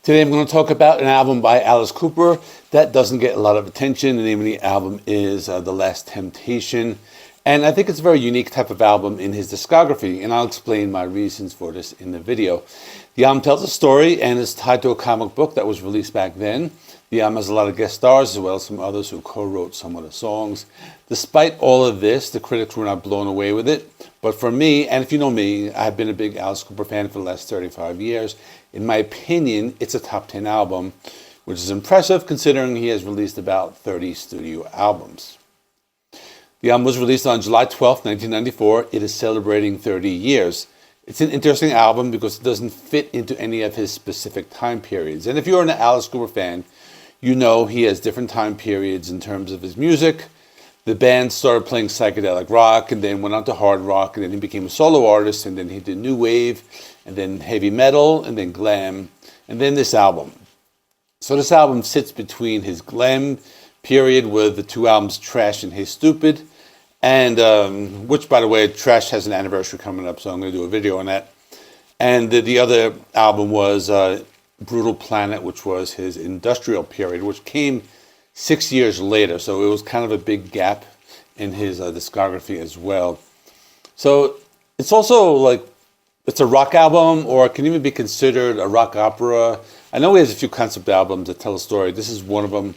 Today I'm going to talk about an album by Alice Cooper that doesn't get a lot of attention. The name of the album is The Last Temptation. And I think it's a very unique type of album in his discography, and I'll explain my reasons for this in the video. The album tells a story and is tied to a comic book that was released back then. The album has a lot of guest stars as well as some others who co-wrote some of the songs. Despite all of this, the critics were not blown away with it. But for me, and if you know me, I've been a big Alice Cooper fan for the last 35 years. In my opinion, it's a top 10 album, which is impressive considering he has released about 30 studio albums. The album was released on July 12, 1994. It is celebrating 30 years. It's an interesting album because it doesn't fit into any of his specific time periods. And if you're an Alice Cooper fan, you know he has different time periods in terms of his music. The band started playing psychedelic rock and then went on to hard rock, and then he became a solo artist, and then he did new wave, and then heavy metal, and then glam, and then this album. So this album sits between his glam period with the two albums Trash and Hey Stupid, and which, by the way, Trash has an anniversary coming up, so I'm going to do a video on that. And the other album was Brutal Planet, which was his industrial period, which came 6 years later. So it was kind of a big gap in his discography as well. So it's also like, it's a rock album, or it can even be considered a rock opera. I know he has a few concept albums that tell a story. This is one of them.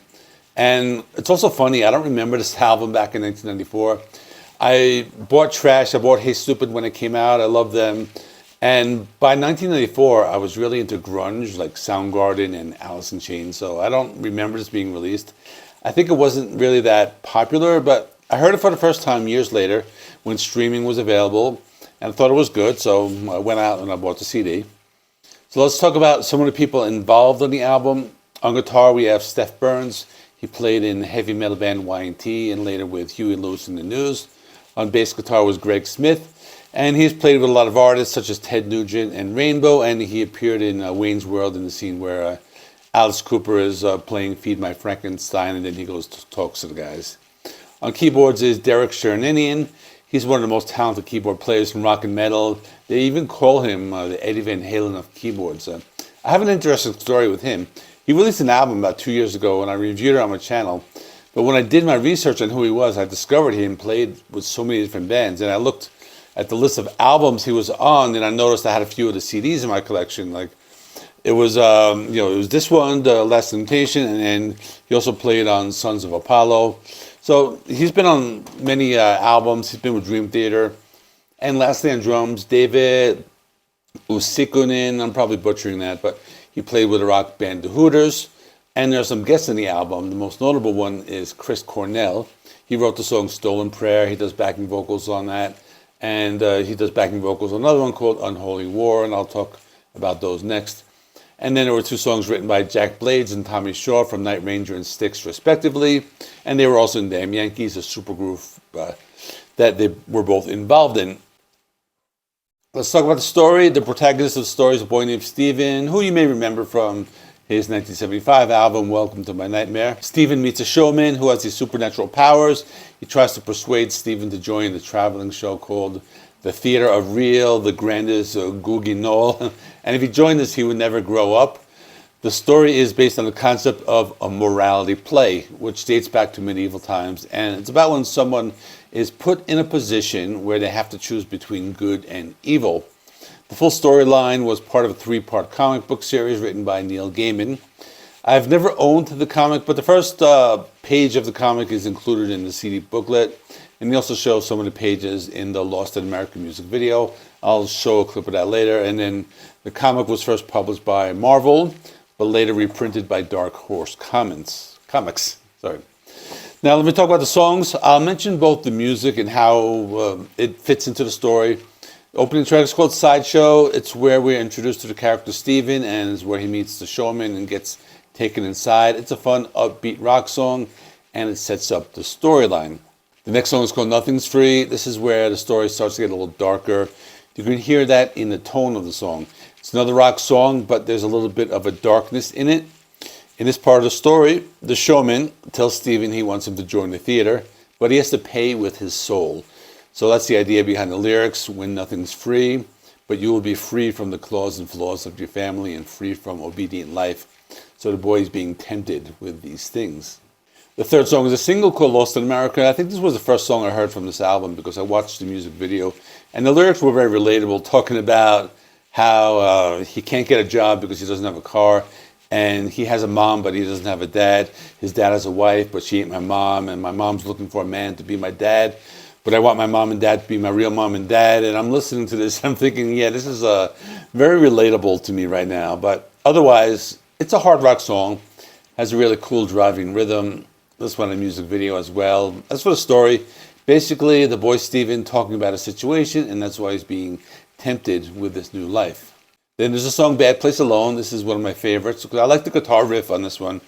And it's also funny, I don't remember this album back in 1994. I bought Trash, I bought Hey Stupid when it came out. I loved them. And by 1994, I was really into grunge, like Soundgarden and Alice in Chains. So I don't remember this being released. I think it wasn't really that popular, but I heard it for the first time years later when streaming was available. And I thought it was good, so I went out and I bought the CD. So let's talk about some of the people involved on the album. On guitar, we have Steph Burns. He played in heavy metal band Y&T and later with Huey Lewis and the News. On bass guitar was Greg Smith. And he's played with a lot of artists such as Ted Nugent and Rainbow, and he appeared in Wayne's World in the scene where Alice Cooper is playing Feed My Frankenstein, and then he goes to talks to the guys. On keyboards is Derek Sherinian. He's one of the most talented keyboard players from rock and metal. They even call him the Eddie Van Halen of keyboards. I have an interesting story with him. He released an album about 2 years ago, and I reviewed it on my channel. But when I did my research on who he was, I discovered he played with so many different bands, and I looked at the list of albums he was on, and I noticed I had a few of the CDs in my collection. Like it was, it was this one, The Last Temptation, and then he also played on Sons of Apollo. So he's been on many albums. He's been with Dream Theater. And lastly on drums, David Uusikonen. I'm probably butchering that, but he played with the rock band The Hooters. And there are some guests in the album. The most notable one is Chris Cornell. He wrote the song Stolen Prayer. He does backing vocals on that. And he does backing vocals on another one called Unholy War, and I'll talk about those next. And then there were two songs written by Jack Blades and Tommy Shaw from Night Ranger and Styx, respectively. And they were also in Damn Yankees, a supergroup that they were both involved in. Let's talk about the story. The protagonist of the story is a boy named Steven, who you may remember from his 1975 album, Welcome to My Nightmare. Steven meets a showman who has these supernatural powers. He tries to persuade Steven to join the traveling show called The Theater of Real, the Grandest Guignol. And if he joined this, he would never grow up. The story is based on the concept of a morality play, which dates back to medieval times. And it's about when someone is put in a position where they have to choose between good and evil. The full storyline was part of a 3-part comic book series written by Neil Gaiman. I've never owned the comic, but the first page of the comic is included in the CD booklet, and they also show some of the pages in the Lost in America music video. I'll show a clip of that later. And then the comic was first published by Marvel, but later reprinted by Dark Horse Comics. Now let me talk about the songs. I'll mention both the music and how it fits into the story. The opening track is called Sideshow. It's where we're introduced to the character Steven, and is where he meets the showman and gets taken inside. It's a fun, upbeat rock song, and it sets up the storyline. The next song is called Nothing's Free. This is where the story starts to get a little darker. You can hear that in the tone of the song. It's another rock song, but there's a little bit of a darkness in it. In this part of the story, the showman tells Steven he wants him to join the theater, but he has to pay with his soul. So that's the idea behind the lyrics, when nothing's free. but you will be free from the claws and flaws of your family and free from obedient life. So the boy is being tempted with these things. The third song is a single called Lost in America. I think this was the first song I heard from this album because I watched the music video, and the lyrics were very relatable, talking about how he can't get a job because he doesn't have a car, and he has a mom but he doesn't have a dad. His dad has a wife, but she ain't my mom, and my mom's looking for a man to be my dad, but I want my mom and dad to be my real mom and dad. And I'm listening to this, I'm thinking, yeah, this is very relatable to me right now. But otherwise, it's a hard rock song, has a really cool driving rhythm. This one a music video as well. As for the story, basically the boy Steven talking about a situation, and that's why he's being tempted with this new life. Then there's a song Bad Place Alone. This is one of my favorites because I like the guitar riff on this one.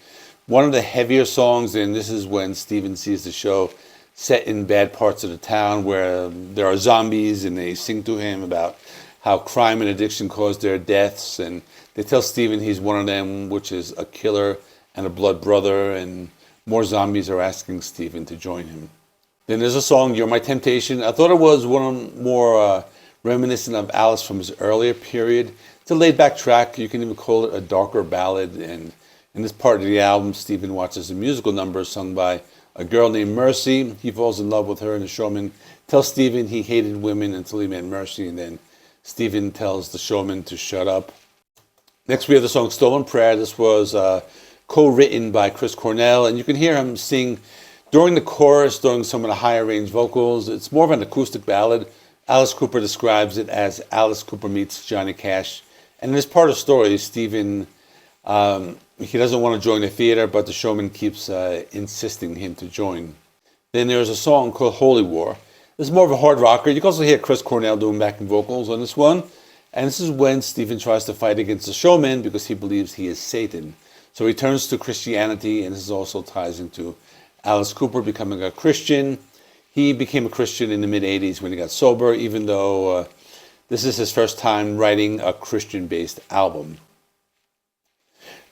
One of the heavier songs, and this is when Steven sees the show set in bad parts of the town where there are zombies, and they sing to him about how crime and addiction caused their deaths, and they tell Steven he's one of them, which is a killer and a blood brother, and more zombies are asking Steven to join him. Then there's a song, You're My Temptation. I thought it was one more reminiscent of Alice from his earlier period. It's a laid-back track. You can even call it a darker ballad. And in this part of the album, Steven watches a musical number sung by a girl named Mercy. He falls in love with her, and the showman tells Steven he hated women until he met Mercy, and then Steven tells the showman to shut up. Next, we have the song Stolen Prayer. This was co-written by Chris Cornell, and you can hear him sing during the chorus, during some of the higher range vocals. It's more of an acoustic ballad. Alice Cooper describes it as Alice Cooper meets Johnny Cash. And in this part of the story, Steven, he doesn't want to join the theater, but the showman keeps insisting him to join. Then there's a song called Holy War. This is more of a hard rocker. You can also hear Chris Cornell doing backing vocals on this one. And this is when Steven tries to fight against the showman because he believes he is Satan. So he turns to Christianity, and this also ties into Alice Cooper becoming a Christian. He became a Christian in the mid-'80s when he got sober, even though this is his first time writing a Christian-based album.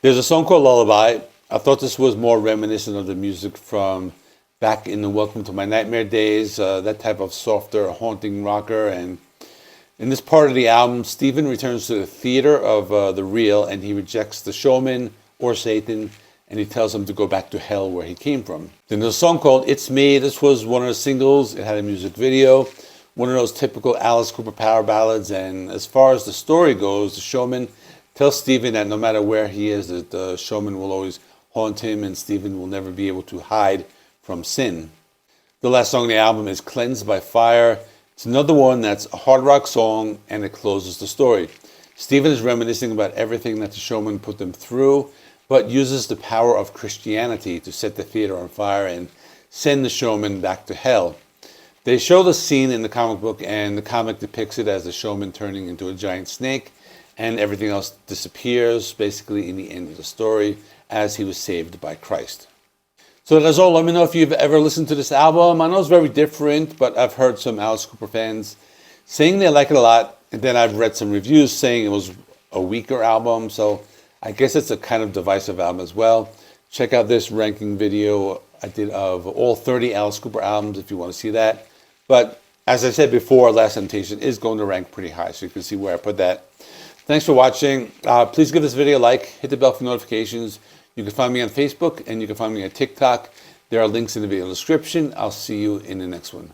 There's a song called Lullaby. I thought this was more reminiscent of the music from back in the Welcome to My Nightmare days, that type of softer, haunting rocker. And in this part of the album, Steven returns to the theater of the real, and he rejects the showman or Satan, and he tells him to go back to hell where he came from. Then there's a song called It's Me. This was one of the singles. It had a music video, one of those typical Alice Cooper power ballads. And as far as the story goes, the showman tells Steven that no matter where he is, that the showman will always haunt him, and Steven will never be able to hide from sin. The last song on the album is Cleansed by Fire. It's another one that's a hard rock song, and it closes the story. Steven is reminiscing about everything that the showman put them through, but uses the power of Christianity to set the theater on fire and send the showman back to hell. They show the scene in the comic book, and the comic depicts it as the showman turning into a giant snake, and everything else disappears, basically in the end of the story, as he was saved by Christ. So that's all. Let me know if you've ever listened to this album. I know it's very different, but I've heard some Alice Cooper fans saying they like it a lot, and then I've read some reviews saying it was a weaker album, so I guess it's a kind of divisive album as well. Check out this ranking video I did of all 30 Alice Cooper albums if you want to see that. But as I said before, Last Temptation is going to rank pretty high, so you can see where I put that. Thanks for watching. Please give this video a like, hit the bell for notifications. You can find me on Facebook, and you can find me on TikTok. There are links in the video description. I'll see you in the next one.